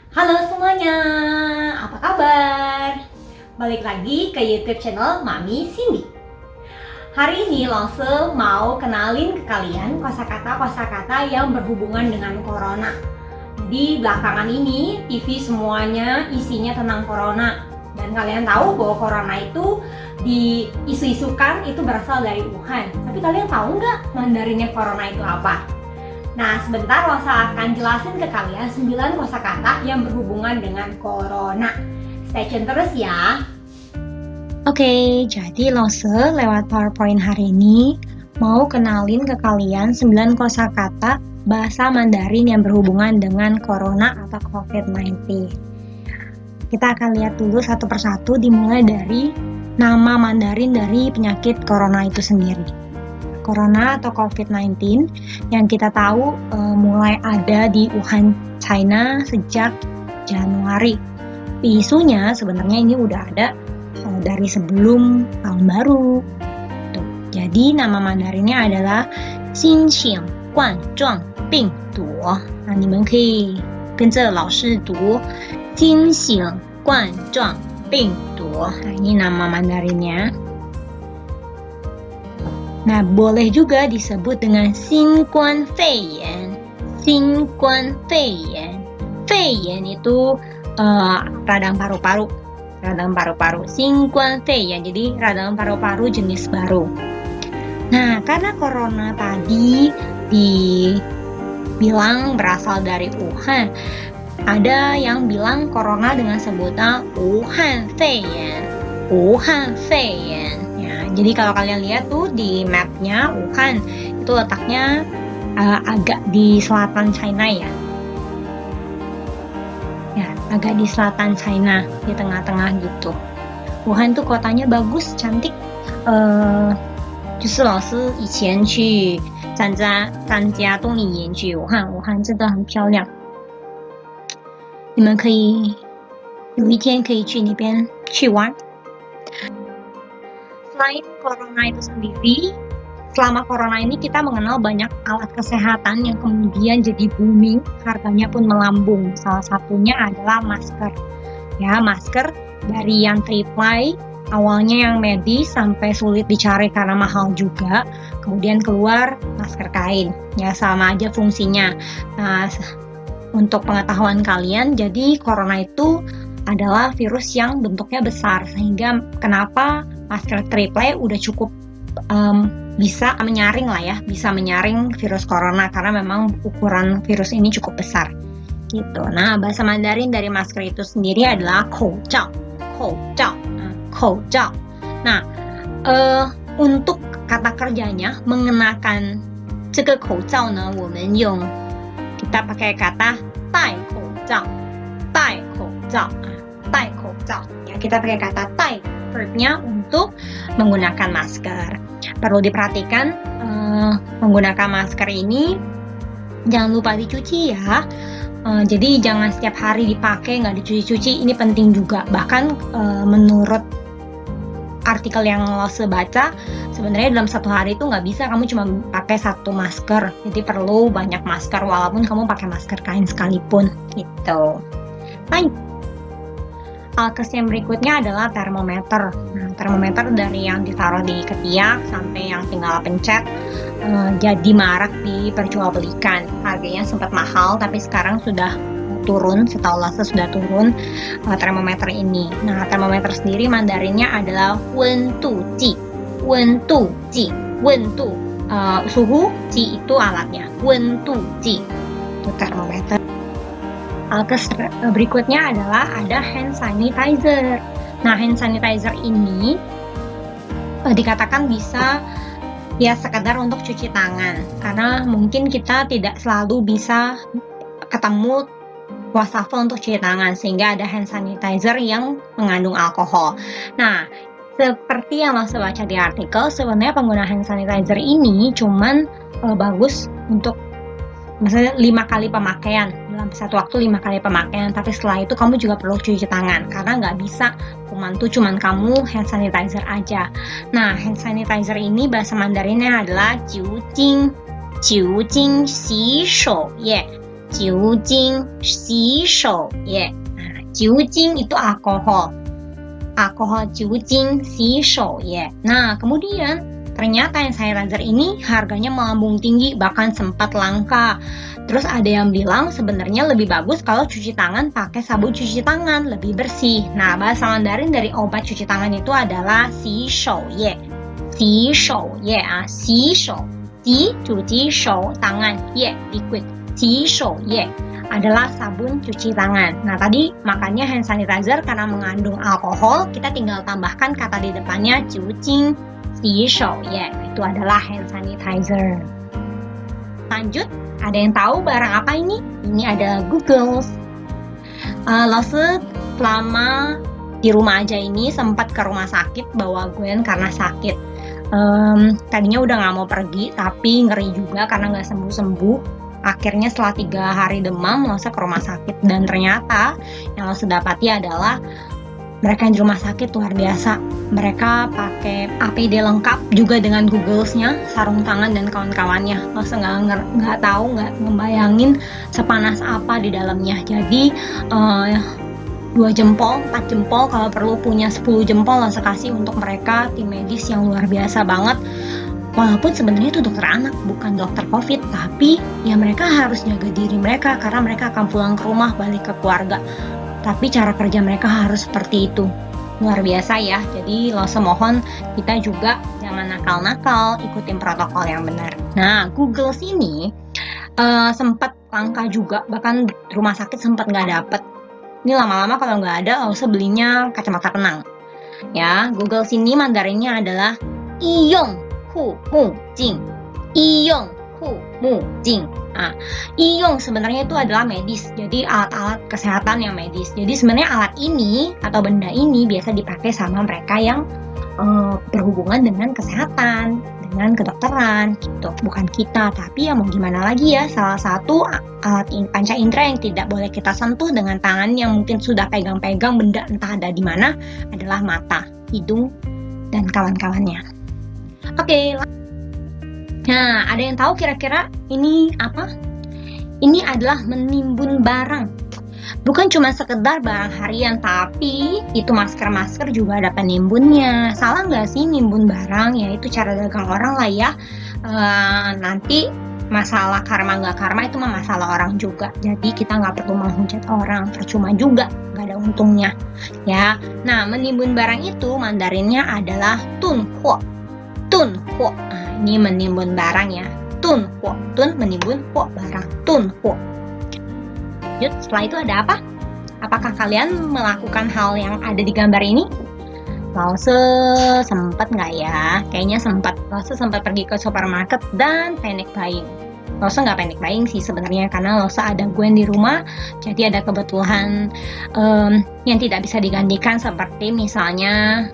Halo semuanya, apa kabar? Balik lagi ke YouTube channel Mami Cindy. Hari ini Lose mau kenalin ke kalian kosakata-kosakata yang berhubungan dengan corona. Jadi belakangan ini TV semuanya isinya tentang corona. Dan kalian tahu bahwa corona itu diisu-isukan itu berasal dari Wuhan. Tapi kalian tahu nggak Mandarinnya corona itu apa? Nah, sebentar Rosa akan jelasin ke kalian 9 kosakata yang berhubungan dengan corona. Stay tune terus ya. Oke, jadi Lose lewat PowerPoint hari ini mau kenalin ke kalian 9 kosakata bahasa Mandarin yang berhubungan dengan corona atau COVID-19. Kita akan lihat dulu satu persatu dimulai dari nama Mandarin dari penyakit corona itu sendiri. Corona atau COVID-19 yang kita tahu mulai ada di Wuhan, China sejak Januari. Isunya sebenarnya ini udah ada dari sebelum tahun baru. Tuh. Jadi nama Mandarinnya adalah 新型冠状病毒。那你们可以跟着老师读新型冠状病毒。Nah, ini nama Mandarinnya. Nah, boleh juga disebut dengan 新冠肺炎。新冠肺炎。肺炎itu radang paru-paru. Radang paru-paru. 新冠肺炎. Jadi radang paru-paru jenis baru. Nah, karena corona tadi dibilang berasal dari Wuhan, ada yang bilang corona dengan sebutan Wuhan 肺炎。Wuhan 肺炎。Jadi kalau kalian lihat tuh di mapnya Wuhan itu letaknya agak di selatan China ya. Ya, agak di selatan China, di tengah-tengah gitu. Wuhan tuh kotanya bagus, cantik. 就是老师以前去参加冬令营去武汉真的很漂亮。你们可以有一天可以去那边去玩。Selain corona itu sendiri, selama corona ini kita mengenal banyak alat kesehatan yang kemudian jadi booming, harganya pun melambung. Salah satunya adalah masker. Ya, masker dari yang triplay, awalnya yang medis sampai sulit dicari karena mahal juga. Kemudian keluar masker kain. Ya, sama aja fungsinya. Nah, untuk pengetahuan kalian, jadi corona itu adalah virus yang bentuknya besar, sehingga kenapa masker triplay udah cukup bisa menyaring lah ya, bisa menyaring virus corona karena memang ukuran virus ini cukup besar gitu. Nah, bahasa Mandarin dari masker itu sendiri adalah 口罩。口罩。Nah, untuk kata kerjanya mengenakan 这个口罩呢，我们用 kita pakai kata 戴口罩。戴口罩。戴口罩. Ya, kita pakai kata 戴 verbnya untuk menggunakan masker. Perlu diperhatikan menggunakan masker ini jangan lupa dicuci ya. Jadi jangan setiap hari dipakai nggak dicuci-cuci, ini penting juga. Bahkan menurut artikel yang Lose baca, sebenarnya dalam satu hari itu nggak bisa kamu cuma pakai satu masker. Jadi perlu banyak masker walaupun kamu pakai masker kain sekalipun gitu. Baik. Alkes yang berikutnya adalah termometer. Nah, termometer dari yang ditaruh di ketiak sampai yang tinggal pencet jadi marak diperjualbelikan. Harganya sempat mahal tapi sekarang sudah turun, setahu Lase sudah turun termometer ini. Nah, termometer sendiri Mandarinnya adalah 温度计。温度计。温度suhu, 计 itu alatnya. 温度计 itu termometer. Alkes berikutnya adalah ada hand sanitizer. Nah, hand sanitizer ini dikatakan bisa ya sekedar untuk cuci tangan karena mungkin kita tidak selalu bisa ketemu wastafel untuk cuci tangan sehingga ada hand sanitizer yang mengandung alkohol. Nah, seperti yang Lose baca di artikel, sebenarnya pengguna hand sanitizer ini cuman bagus untuk misalnya 5 kali pemakaian, dalam satu waktu 5 kali pemakaian, tapi setelah itu kamu juga perlu cuci tangan karena nggak bisa pembantu cuman kamu hand sanitizer aja. Nah, hand sanitizer ini bahasa Mandarinnya adalah 酒精洗手液。酒精洗手液. Nah, 酒精 itu alkohol. Alkohol 酒精洗手液. Nah, kemudian ternyata hand sanitizer ini harganya melambung tinggi, bahkan sempat langka. Terus ada yang bilang sebenarnya lebih bagus kalau cuci tangan pakai sabun cuci tangan, lebih bersih. Nah, bahasa Mandarin dari obat cuci tangan itu adalah 洗手液. 洗手液 洗手, 洗 cuci, 手 tangan, 液 liquid. 洗手液 adalah sabun cuci tangan. Nah, tadi makanya hand sanitizer karena mengandung alkohol, kita tinggal tambahkan kata di depannya 酒精洗手液. Itu adalah hand sanitizer. Lanjut, ada yang tahu barang apa ini? Ini ada Google. Lalu selama di rumah aja ini sempat ke rumah sakit bawa Gwen karena sakit. Tadinya udah nggak mau pergi, tapi ngeri juga karena nggak sembuh-sembuh. Akhirnya setelah 3 hari demam, langsung ke rumah sakit. Dan ternyata yang langsung dapati adalah mereka yang di rumah sakit luar biasa. Mereka pakai APD lengkap juga dengan Google-nya, sarung tangan dan kawan-kawannya. Langsung nggak tahu, nggak ngebayangin sepanas apa di dalamnya. Jadi 2 jempol, 4 jempol, kalau perlu punya 10 jempol langsung kasih untuk mereka, tim medis yang luar biasa banget. Walaupun sebenarnya itu dokter anak, bukan dokter COVID, tapi ya mereka harus jaga diri mereka karena mereka akan pulang ke rumah, balik ke keluarga. Tapi cara kerja mereka harus seperti itu. Luar biasa ya. Jadi langsung mohon kita juga jangan nakal-nakal, ikutin protokol yang benar. Nah, Google sini sempat langka juga, bahkan rumah sakit sempat nggak dapet. Ini lama-lama kalau nggak ada, langsung belinya kacamata renang. Ya, Google sini Mandarinnya adalah Iyong Hu Mu Jing. Iyong Hu Mu Jing. Nah, Iyong sebenarnya itu adalah medis, jadi alat-alat kesehatan yang medis. Jadi sebenarnya alat ini atau benda ini biasa dipakai sama mereka yang berhubungan dengan kesehatan, dengan kedokteran gitu. Bukan kita, tapi ya mau gimana lagi ya, salah satu alat panca indera yang tidak boleh kita sentuh dengan tangan yang mungkin sudah pegang-pegang benda entah ada di mana adalah mata, hidung, dan kawan-kawannya. Oke. Nah, ada yang tahu kira-kira ini apa? Ini adalah menimbun barang. Bukan cuma sekedar barang harian, tapi itu masker-masker juga ada penimbunnya. Salah nggak sih nimbun barang? Ya itu cara dagang orang lah ya. Nanti masalah karma nggak karma itu mah masalah orang juga. Jadi kita nggak perlu menghujat orang, percuma juga, nggak ada untungnya. Ya, nah menimbun barang itu Mandarinnya adalah tunhuo. Tunhuo. Nah, ini menimbun barang ya. Tunhuo. Tun menimbun, huo barang. Tunhuo. Lanjut, setelah itu ada apa? Apakah kalian melakukan hal yang ada di gambar ini? Lause sempat nggak ya? Kayaknya sempat. Lause sempat pergi ke supermarket dan panic buying. Lause nggak panic buying sih sebenarnya karena Lause ada Gwen di rumah, jadi ada kebutuhan yang tidak bisa digantikan seperti misalnya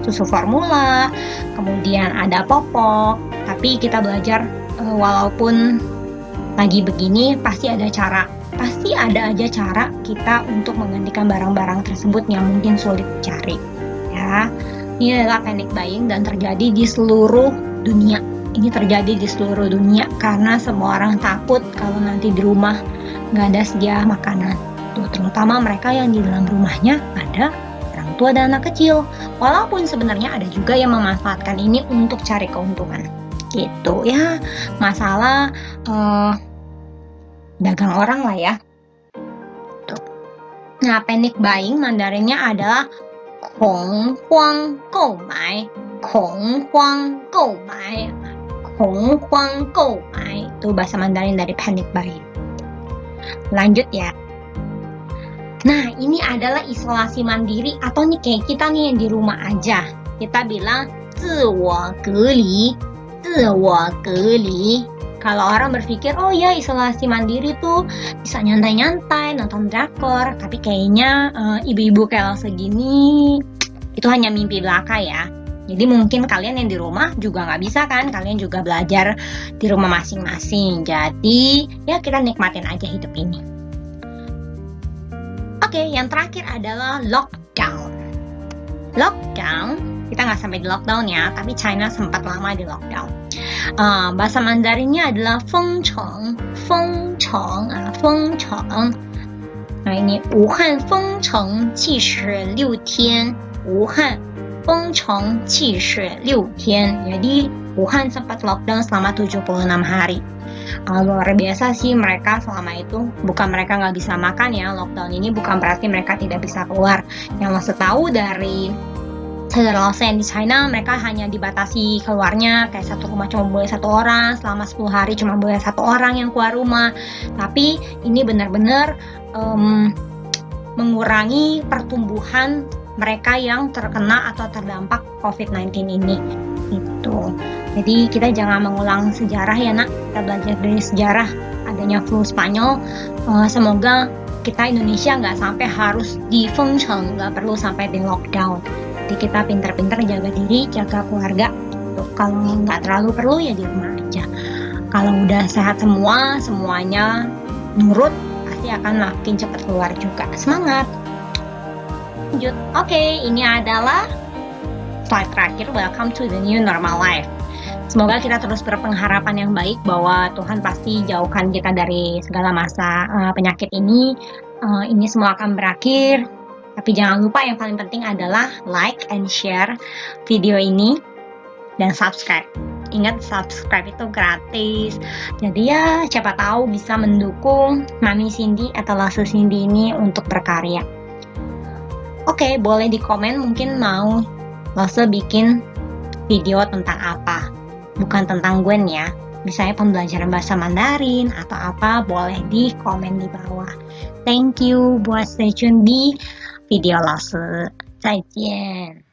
susu formula, kemudian ada popok. Tapi kita belajar walaupun lagi begini pasti ada aja cara kita untuk menggantikan barang-barang tersebut yang mungkin sulit dicari ya. Ini adalah panic buying dan terjadi di seluruh dunia. Ini terjadi di seluruh dunia karena semua orang takut kalau nanti di rumah nggak ada sedia makanan. Tuh, terutama mereka yang di dalam rumahnya ada orang tua dan anak kecil. Walaupun sebenarnya ada juga yang memanfaatkan ini untuk cari keuntungan gitu ya. Masalah dagang orang lah ya. Tuh. Nah, panic buying Mandarinnya adalah kong huang gou mai. Kong huang gou mai. Kong huang gou mai. Itu bahasa Mandarin dari panic buying. Lanjut ya. Nah, ini adalah isolasi mandiri atau nih kayak kita nih yang di rumah aja. Kita bilang 自我隔离. 自我隔离. Kalau orang berpikir, oh ya isolasi mandiri tuh bisa nyantai-nyantai, nonton drakor, tapi kayaknya ibu-ibu kayak segini itu hanya mimpi belaka ya. Jadi mungkin kalian yang di rumah juga nggak bisa kan, kalian juga belajar di rumah masing-masing. Jadi ya kita nikmatin aja hidup ini. Oke, yang terakhir adalah lockdown. Lockdown, kita nggak sampai di lockdown ya, tapi China sempat lama di lockdown. Bahasa Mandarinnya adalah fengcheng, fengcheng, fengcheng. Nah ini Wuhan fengcheng 76 天, Wuhan fengcheng 76 天. Jadi Wuhan sempat lockdown selama 76 hari. Luar biasa sih mereka selama itu. Bukan mereka nggak bisa makan ya, lockdown ini bukan berarti mereka tidak bisa keluar. Yang Lase tahu dari saudara Lase yang di China, mereka hanya dibatasi keluarnya, kayak satu rumah cuma boleh satu orang, selama 10 hari cuma boleh satu orang yang keluar rumah. Tapi ini benar-benar mengurangi pertumbuhan mereka yang terkena atau terdampak COVID-19 ini. Gitu. Jadi kita jangan mengulang sejarah ya nak, kita belajar dari sejarah adanya flu Spanyol. Semoga kita Indonesia nggak sampai harus di fengcheng, nggak perlu sampai di lockdown. Jadi kita pintar-pintar jaga diri, jaga keluarga. Kalau nggak terlalu perlu ya di rumah aja. Kalau udah sehat semuanya nurut, pasti akan makin cepat keluar juga. Semangat! Lanjut. Oke, ini adalah slide terakhir. Welcome to the new normal life. Semoga kita terus berpengharapan yang baik bahwa Tuhan pasti jauhkan kita dari segala masa penyakit ini. Ini semua akan berakhir. Tapi jangan lupa yang paling penting adalah like and share video ini dan subscribe. Ingat, subscribe itu gratis. Jadi ya siapa tahu bisa mendukung Mami Cindy atau Lase Cindy ini untuk berkarya. Oke, boleh di komen mungkin mau Lase bikin video tentang apa. Bukan tentang Gwen ya. Misalnya pembelajaran bahasa Mandarin atau apa, boleh di komen di bawah. Thank you buat stay tune di video Lase. 再见。